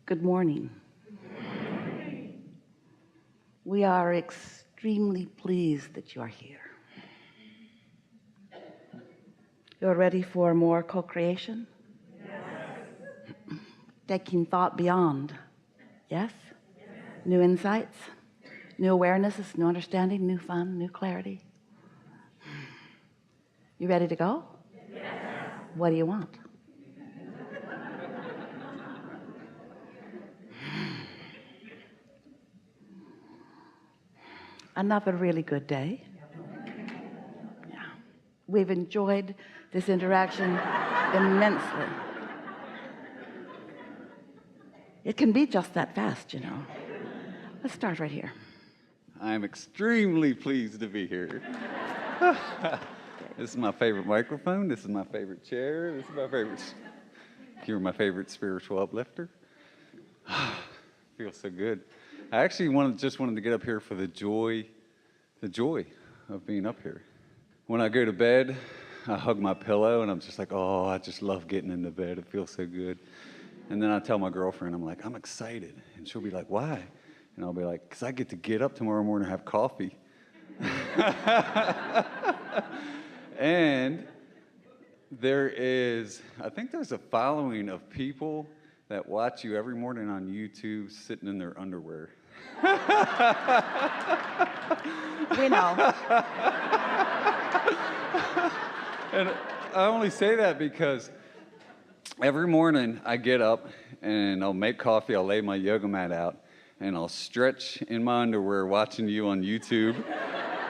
Good morning. We are extremely pleased that you are here. You're ready for more co-creation? Yes. Taking thought beyond. Yes? New insights, new awarenesses, new understanding, new fun, new clarity. You ready to go? Yes. What do you want? Another really good day. Yeah. We've enjoyed this interaction immensely. It can be just that fast, you know. Let's start right here. I'm extremely pleased to be here. This is my favorite microphone. This is my favorite chair. This is my favorite. You're my favorite spiritual uplifter. Feels so good. I actually just wanted to get up here for the joy of being up here. When I go to bed, I hug my pillow and I'm just like, oh, I just love getting into bed. It feels so good. And then I tell my girlfriend, I'm like, I'm excited. And she'll be like, why? And I'll be like, because I get to get up tomorrow morning and have coffee. And I think there's a following of people that watch you every morning on YouTube sitting in their underwear. We know. And I only say that because every morning I get up and I'll make coffee, I'll lay my yoga mat out, and I'll stretch in my underwear watching you on YouTube.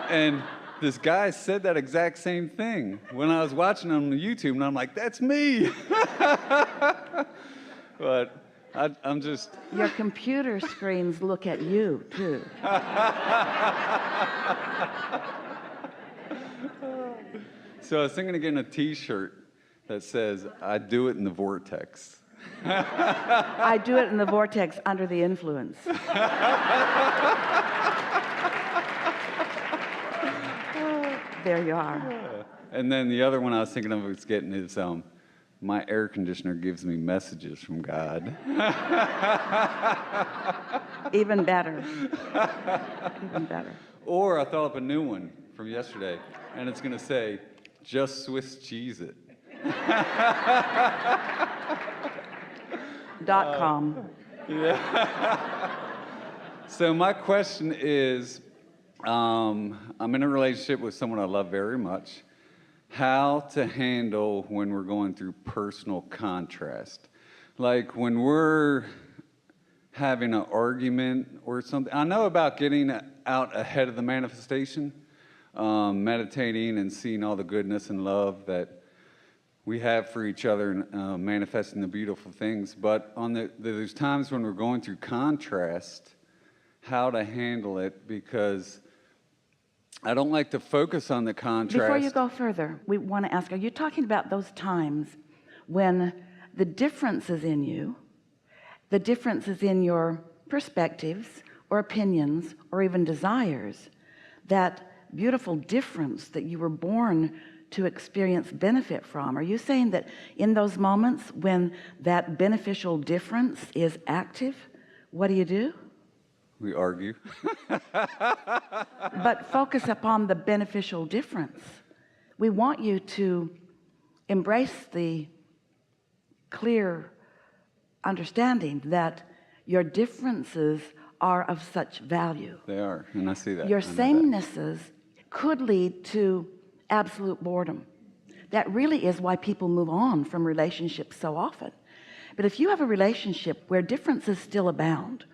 And this guy said that exact same thing when I was watching him on YouTube, and I'm like, that's me. But I'm just... Your computer screens look at you, too. So I was thinking of getting a T-shirt that says, I do it in the vortex. I do it in the vortex under the influence. There you are. And then the other one I was thinking of was getting is, my air conditioner gives me messages from God. Even better. Even better. Or I thought up a new one from yesterday, and it's going to say, just Swiss cheese it. .com. Yeah. So my question is, I'm in a relationship with someone I love very much. How to handle when we're going through personal contrast. Like when we're having an argument or something. I know about getting out ahead of the manifestation, meditating and seeing all the goodness and love that we have for each other and manifesting the beautiful things. But there's times when we're going through contrast, how to handle it, because I don't like to focus on the contrast. Before you go further, we want to ask, are you talking about those times when the differences in you, the differences in your perspectives or opinions or even desires, that beautiful difference that you were born to experience benefit from? Are you saying that in those moments when that beneficial difference is active, what do? We argue. But focus upon the beneficial difference. We want you to embrace the clear understanding that your differences are of such value. They are, and I see that. Your samenesses could lead to absolute boredom. That really is why people move on from relationships so often. But if you have a relationship where differences still abound,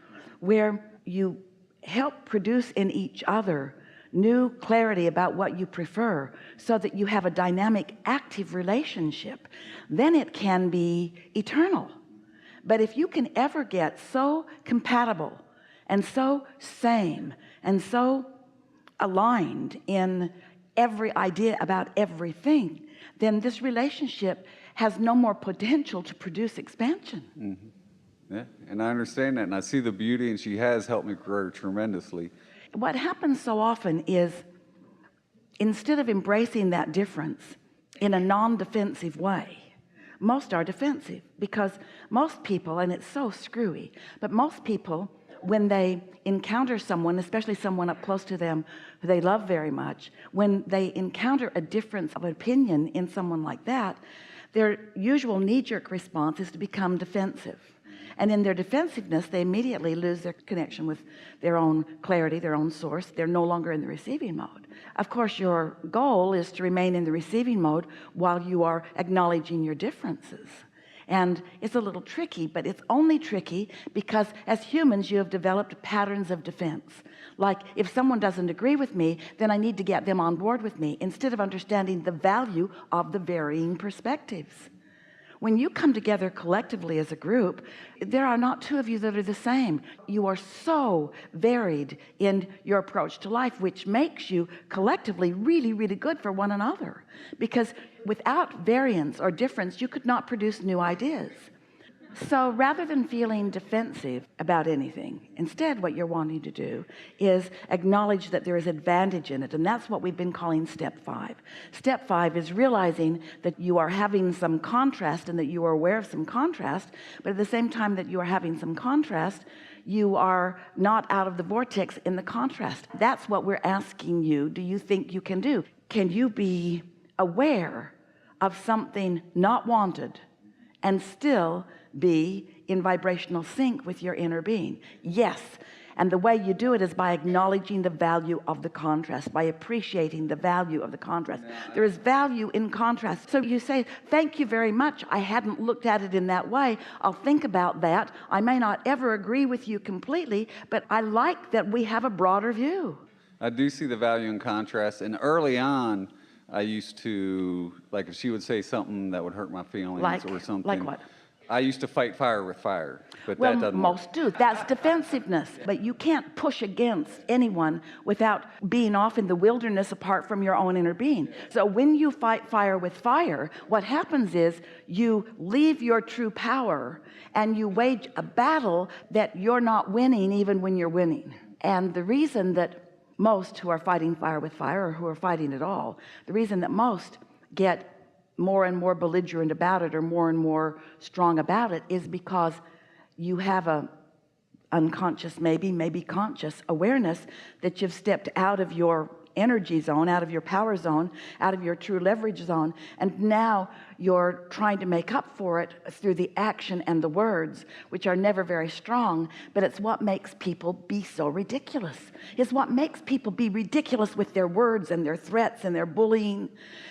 where you help produce in each other new clarity about what you prefer so that you have a dynamic, active relationship, then it can be eternal. But if you can ever get so compatible and so same and so aligned in every idea about everything, then this relationship has no more potential to produce expansion. Mm-hmm. Yeah, and I understand that, and I see the beauty, and she has helped me grow tremendously. What happens so often is, instead of embracing that difference in a non-defensive way, most are defensive, because most people, and it's so screwy, but most people, when they encounter someone, especially someone up close to them who they love very much, when they encounter a difference of opinion in someone like that, their usual knee-jerk response is to become defensive. And in their defensiveness, they immediately lose their connection with their own clarity, their own source. They're no longer in the receiving mode. Of course, your goal is to remain in the receiving mode while you are acknowledging your differences. And it's a little tricky, but it's only tricky because as humans, you have developed patterns of defense. Like, if someone doesn't agree with me, then I need to get them on board with me, instead of understanding the value of the varying perspectives. When you come together collectively as a group, there are not two of you that are the same. You are so varied in your approach to life, which makes you collectively really, really good for one another. Because without variance or difference, you could not produce new ideas. So rather than feeling defensive about anything, instead what you're wanting to do is acknowledge that there is advantage in it. And that's what we've been calling step 5. Step 5 is realizing that you are having some contrast and that you are aware of some contrast, but at the same time that you are having some contrast, you are not out of the vortex in the contrast. That's what we're asking you. Do you think you can do? Can you be aware of something not wanted and still be in vibrational sync with your inner being? Yes. And the way you do it is by acknowledging the value of the contrast, by appreciating the value of the contrast. There is value in contrast. So you say, thank you very much. I hadn't looked at it in that way. I'll think about that. I may not ever agree with you completely, but I like that we have a broader view. I do see the value in contrast. And early on, I used to, like, if she would say something that would hurt my feelings or something. Like what? I used to fight fire with fire, but well, that doesn't most work. do. That's defensiveness. But you can't push against anyone without being off in the wilderness apart from your own inner being. So when you fight fire with fire, what happens is you leave your true power and you wage a battle that you're not winning even when you're winning. And the reason that most who are fighting fire with fire, or who are fighting at all, the reason that most get more and more belligerent about it, or more and more strong about it, is because you have a unconscious, maybe conscious awareness that you've stepped out of your energy zone, out of your power zone, out of your true leverage zone, and now you're trying to make up for it through the action and the words, which are never very strong. But it's what makes people be so ridiculous. It's what makes people be ridiculous with their words and their threats and their bullying,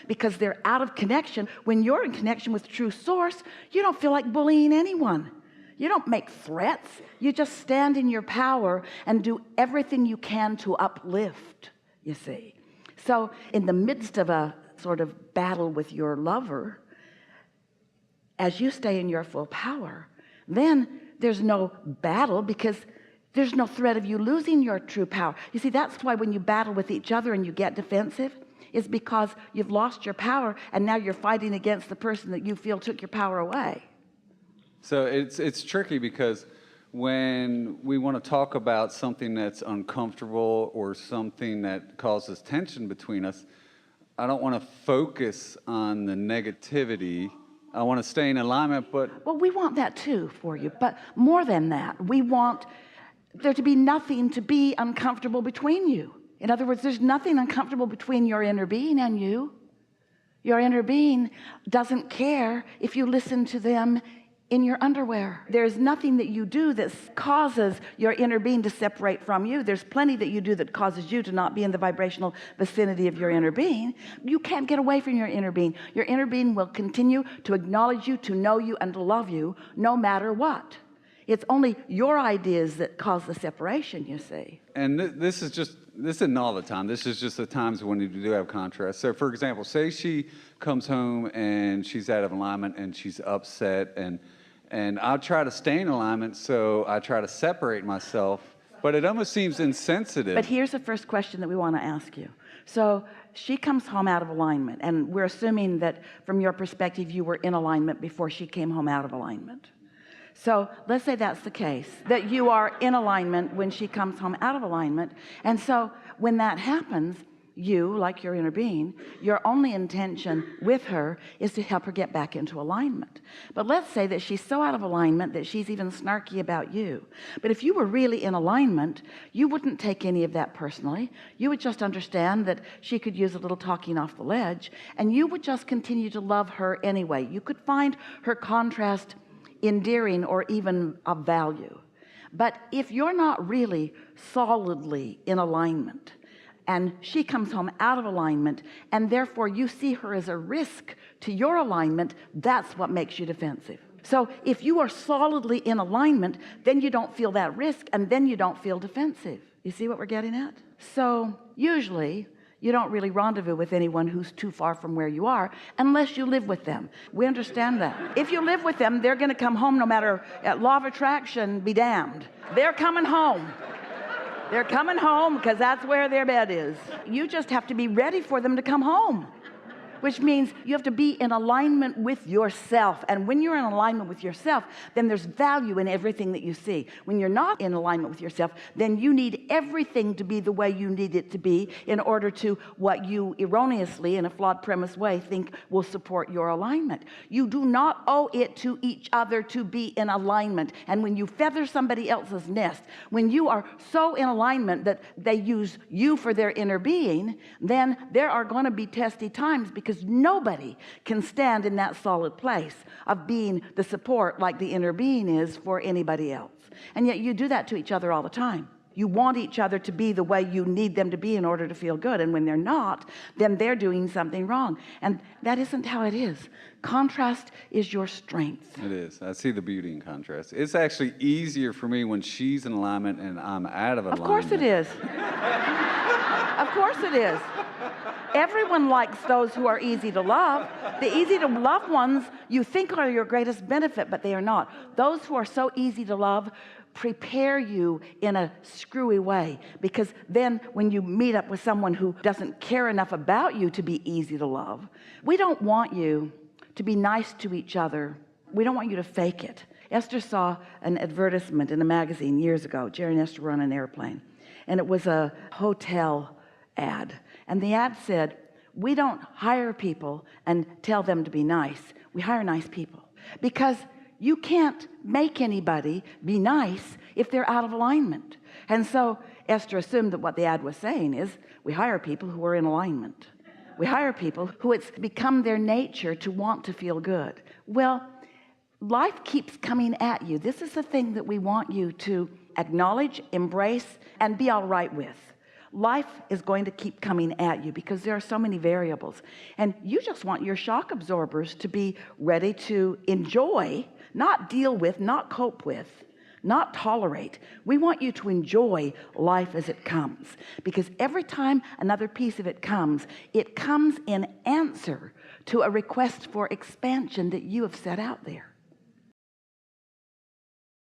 because they're out of connection. When you're in connection with true source, you don't feel like bullying anyone. You don't make threats. You just stand in your power and do everything you can to uplift, you see. So in the midst of a sort of battle with your lover, as you stay in your full power, then there's no battle, because there's no threat of you losing your true power. You see, that's why when you battle with each other and you get defensive, is because you've lost your power and now you're fighting against the person that you feel took your power away. So it's tricky, because when we want to talk about something that's uncomfortable or something that causes tension between us, I don't want to focus on the negativity. I want to stay in alignment, but... Well, we want that too for you, but more than that, we want there to be nothing to be uncomfortable between you. In other words, there's nothing uncomfortable between your inner being and you. Your inner being doesn't care if you listen to them in your underwear. There's nothing that you do that causes your inner being to separate from you. There's plenty that you do that causes you to not be in the vibrational vicinity of your inner being. You can't get away from your inner being. Your inner being will continue to acknowledge you, to know you, and to love you no matter what. It's only your ideas that cause the separation, you see. And this isn't all the time. This is just the times when you do have contrast. So for example, say she comes home and she's out of alignment and she's upset, and I'll try to stay in alignment, so I try to separate myself, but it almost seems insensitive. But here's the first question that we want to ask you. So she comes home out of alignment, and we're assuming that from your perspective you were in alignment before she came home out of alignment. So let's say that's the case, that you are in alignment when she comes home out of alignment. And so when that happens, you, like your inner being, your only intention with her is to help her get back into alignment. But let's say that she's so out of alignment that she's even snarky about you. But if you were really in alignment, you wouldn't take any of that personally. You would just understand that she could use a little talking off the ledge, and you would just continue to love her anyway. You could find her contrast endearing or even of value. But if you're not really solidly in alignment, and she comes home out of alignment, and therefore you see her as a risk to your alignment, that's what makes you defensive. So if you are solidly in alignment, then you don't feel that risk, and then you don't feel defensive. You see what we're getting at? So usually you don't really rendezvous with anyone who's too far from where you are unless you live with them. We understand that. If you live with them, they're going to come home no matter, law of attraction be damned. They're coming home. They're coming home because that's where their bed is. You just have to be ready for them to come home, which means you have to be in alignment with yourself. And when you're in alignment with yourself, then there's value in everything that you see. When you're not in alignment with yourself, then you need everything to be the way you need it to be in order to what you erroneously, in a flawed premise way, think will support your alignment. You do not owe it to each other to be in alignment. And when you feather somebody else's nest, when you are so in alignment that they use you for their inner being, then there are going to be testy times, because nobody can stand in that solid place of being the support like the inner being is for anybody else. And yet you do that to each other all the time. You want each other to be the way you need them to be in order to feel good. And when they're not, then they're doing something wrong. And that isn't how it is. Contrast is your strength. It is. I see the beauty in contrast. It's actually easier for me when she's in alignment and I'm out of alignment. Of course it is. Of course it is. Everyone likes those who are easy to love. The easy to love ones you think are your greatest benefit, but they are not. Those who are so easy to love prepare you in a screwy way, because then when you meet up with someone who doesn't care enough about you to be easy to love, we don't want you to be nice to each other. We don't want you to fake it. Esther saw an advertisement in a magazine years ago. Jerry and Esther were on an airplane, and it was a hotel ad. And the ad said, we don't hire people and tell them to be nice. We hire nice people, because you can't make anybody be nice if they're out of alignment. And so Esther assumed that what the ad was saying is, we hire people who are in alignment. We hire people who it's become their nature to want to feel good. Well, life keeps coming at you. This is the thing that we want you to acknowledge, embrace, and be all right with. Life is going to keep coming at you because there are so many variables, and you just want your shock absorbers to be ready to enjoy, not deal with, not cope with, not tolerate. We want you to enjoy life as it comes, because every time another piece of it comes in answer to a request for expansion that you have set out there.